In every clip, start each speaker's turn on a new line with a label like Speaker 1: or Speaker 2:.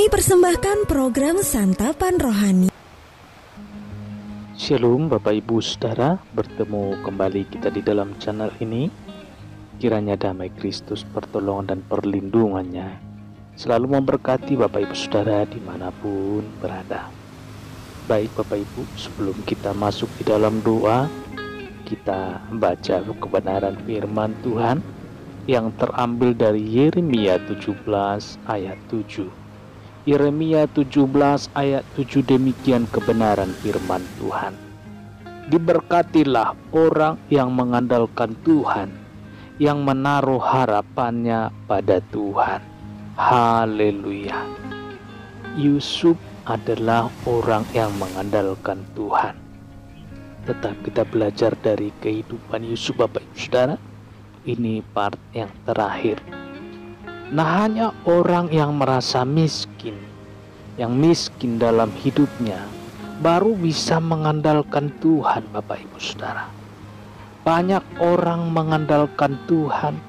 Speaker 1: Kami persembahkan program Santapan Rohani.
Speaker 2: Shalom Bapak Ibu Saudara, bertemu kembali kita di dalam channel ini. Kiranya damai Kristus, pertolongan dan perlindungannya selalu memberkati Bapak Ibu Saudara dimanapun berada. Baik Bapak Ibu, sebelum kita masuk di dalam doa, kita baca kebenaran firman Tuhan yang terambil dari Yeremia 17 ayat 7. Yeremia 17 ayat 7, demikian kebenaran firman Tuhan. Diberkatilah orang yang mengandalkan Tuhan, yang menaruh harapannya pada Tuhan. Haleluya. Yusuf adalah orang yang mengandalkan Tuhan. Tetap kita belajar dari kehidupan Yusuf Bapak Ibu Saudara. Ini part yang terakhir. Nah, hanya orang yang merasa miskin, yang miskin dalam hidupnya, baru bisa mengandalkan Tuhan Bapak Ibu Saudara. Banyak orang mengandalkan Tuhan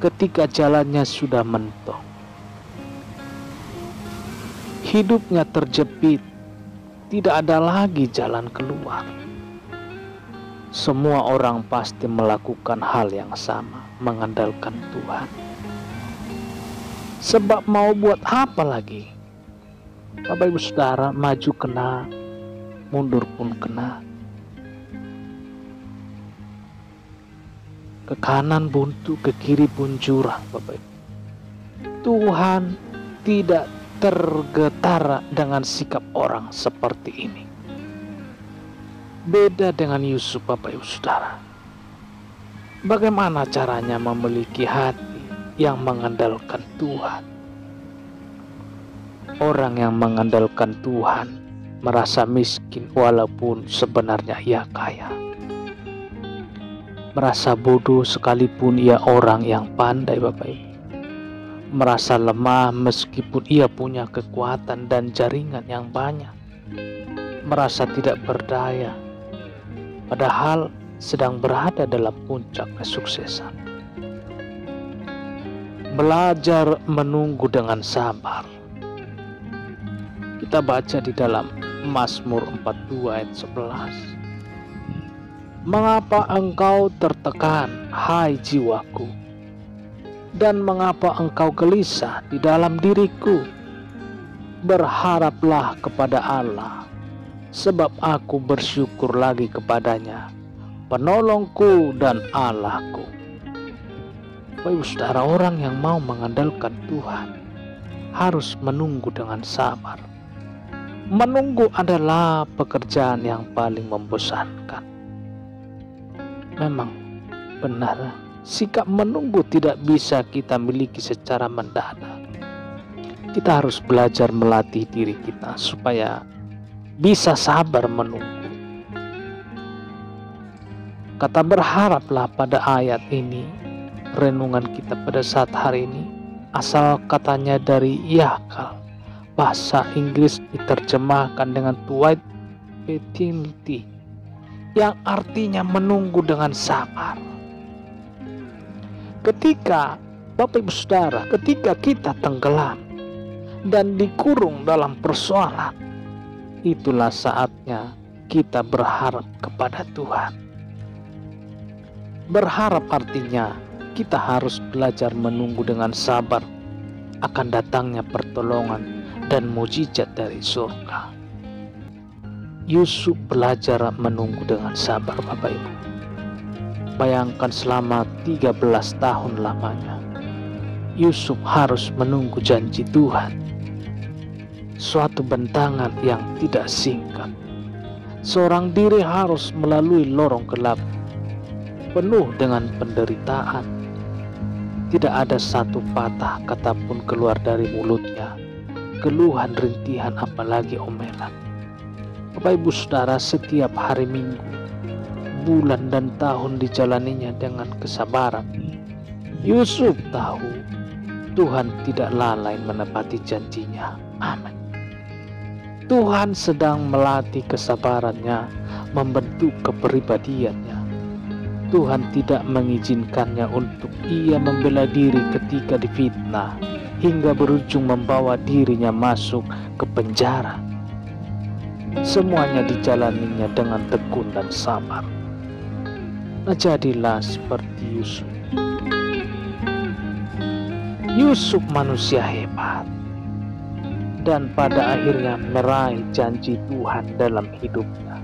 Speaker 2: ketika jalannya sudah mentok. Hidupnya terjepit, tidak ada lagi jalan keluar. Semua orang pasti melakukan hal yang sama, mengandalkan Tuhan. Sebab mau buat apa lagi? Bapak Ibu Saudara, maju kena, mundur pun kena. Ke kanan buntu, ke kiri pun jurang Bapak Ibu. Tuhan tidak tergetar dengan sikap orang seperti ini. Beda dengan Yusuf Bapak Ibu Saudara. Bagaimana caranya memiliki hati yang mengandalkan Tuhan? Orang yang mengandalkan Tuhan merasa miskin walaupun sebenarnya ia kaya. Merasa bodoh sekalipun ia orang yang pandai Bapak Ibu. Merasa lemah meskipun ia punya kekuatan dan jaringan yang banyak. Merasa tidak berdaya, padahal sedang berada dalam puncak kesuksesan. Belajar menunggu dengan sabar. Kita baca di dalam Mazmur 42 ayat 11. Mengapa engkau tertekan, hai jiwaku? Dan mengapa engkau gelisah di dalam diriku? Berharaplah kepada Allah, sebab aku bersyukur lagi kepadanya, penolongku dan Allahku. Bapak Ibu Saudara, orang yang mau mengandalkan Tuhan harus menunggu dengan sabar. Menunggu adalah pekerjaan yang paling membosankan. Memang benar, sikap menunggu tidak bisa kita miliki secara mendadak. Kita harus belajar melatih diri kita supaya bisa sabar menunggu. Kata berharaplah pada ayat ini, renungan kita pada saat hari ini, asal katanya dari Yakal. Bahasa Inggris diterjemahkan dengan to wait patiently, yang artinya menunggu dengan sabar. Ketika Bapak Ibu Saudara, ketika kita tenggelam dan dikurung dalam persoalan, itulah saatnya kita berharap kepada Tuhan. Berharap artinya kita harus belajar menunggu dengan sabar akan datangnya pertolongan dan mujizat dari surga. Yusuf belajar menunggu dengan sabar Bapak Ibu. Bayangkan selama 13 tahun lamanya Yusuf harus menunggu janji Tuhan. Suatu bentangan yang tidak singkat. Seorang diri harus melalui lorong gelap penuh dengan penderitaan. Tidak ada satu patah kata pun keluar dari mulutnya, keluhan, rintihan, apalagi omelan. Bapak Ibu Saudara, setiap hari Minggu, bulan dan tahun dijalaninya dengan kesabaran. Yusuf tahu Tuhan tidak lalai menepati janjinya. Amin. Tuhan sedang melatih kesabarannya, membentuk kepribadiannya. Tuhan tidak mengizinkannya untuk ia membela diri ketika difitnah. hingga berujung membawa dirinya masuk ke penjara. Semuanya dijalaninya dengan tekun dan sabar. Nah, jadilah seperti Yusuf. Yusuf manusia hebat, dan pada akhirnya meraih janji Tuhan dalam hidupnya.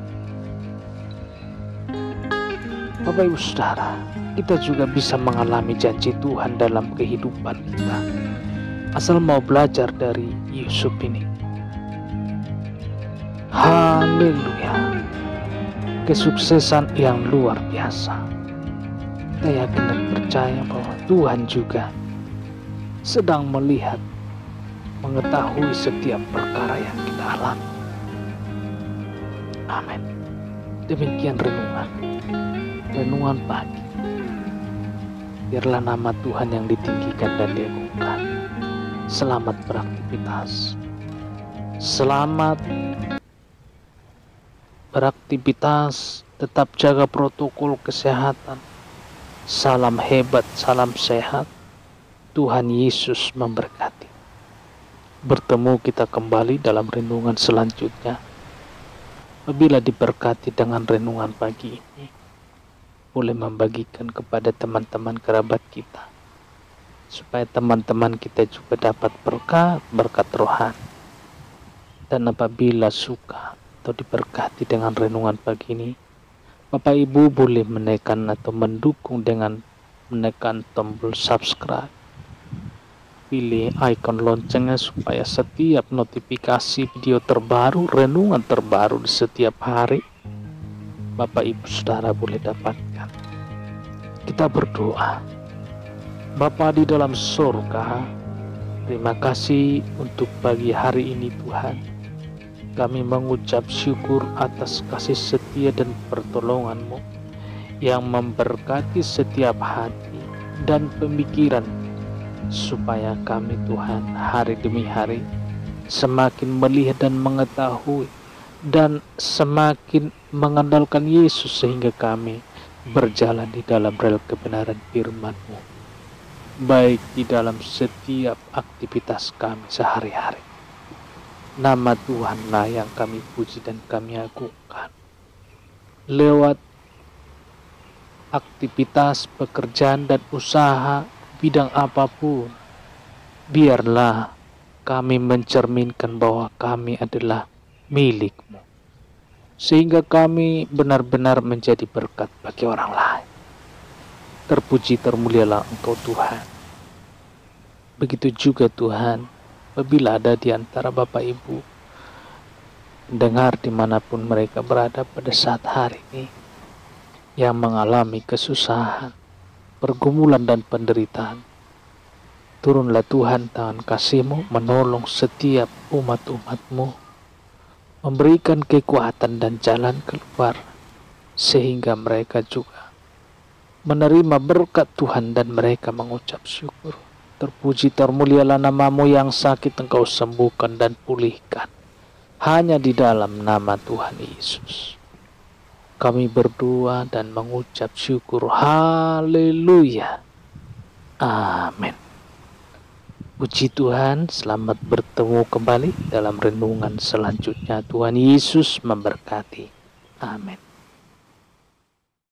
Speaker 2: Bapak Ibu Saudara, kita juga bisa mengalami janji Tuhan dalam kehidupan kita, asal mau belajar dari Yusuf ini. Haleluya, kesuksesan yang luar biasa. Kita yakin dan percaya bahwa Tuhan juga sedang melihat, mengetahui setiap perkara yang kita alami. Amin. Demikian renungan pagi. Biarlah nama Tuhan yang ditinggikan dan diagungkan. Selamat beraktivitas. Selamat beraktivitas, tetap jaga protokol kesehatan. Salam hebat, salam sehat. Tuhan Yesus memberkati. Bertemu kita kembali dalam renungan selanjutnya. Apabila diberkati dengan renungan pagi ini, boleh membagikan kepada teman-teman kerabat kita, supaya teman-teman kita juga dapat berkat rohani. Dan apabila suka atau diberkati dengan renungan pagi ini, Bapak Ibu boleh menekan atau mendukung dengan menekan tombol subscribe. Pilih ikon loncengnya supaya setiap notifikasi video terbaru, renungan terbaru di setiap hari, Bapak Ibu Saudara boleh dapatkan. Kita berdoa. Bapa di dalam surga, terima kasih untuk pagi hari ini Tuhan. Kami mengucap syukur atas kasih setia dan pertolongan-Mu yang memberkati setiap hati dan pemikiran, supaya kami Tuhan hari demi hari semakin melihat dan mengetahui dan semakin mengandalkan Yesus, sehingga kami berjalan di dalam rel kebenaran firman-Mu, baik di dalam setiap aktivitas kami sehari-hari. Nama Tuhanlah yang kami puji dan kami agungkan. Lewat aktivitas pekerjaan dan usaha bidang apapun, biarlah kami mencerminkan bahwa kami adalah milik-Mu, sehingga kami benar-benar menjadi berkat bagi orang lain. Terpuji termulialah Engkau Tuhan. Begitu juga Tuhan, apabila ada di antara Bapak Ibu dengar dimanapun mereka berada pada saat hari ini, yang mengalami kesusahan, pergumulan dan penderitaan, turunlah Tuhan tangan kasih-Mu menolong setiap umat-umat-Mu, memberikan kekuatan dan jalan keluar, sehingga mereka juga menerima berkat Tuhan dan mereka mengucap syukur. Terpuji termulialah nama-Mu, yang sakit Engkau sembuhkan dan pulihkan, hanya di dalam nama Tuhan Yesus kami berdoa dan mengucap syukur. Haleluya. Amin. Puji Tuhan, selamat bertemu kembali dalam renungan selanjutnya. Tuhan Yesus memberkati. Amin.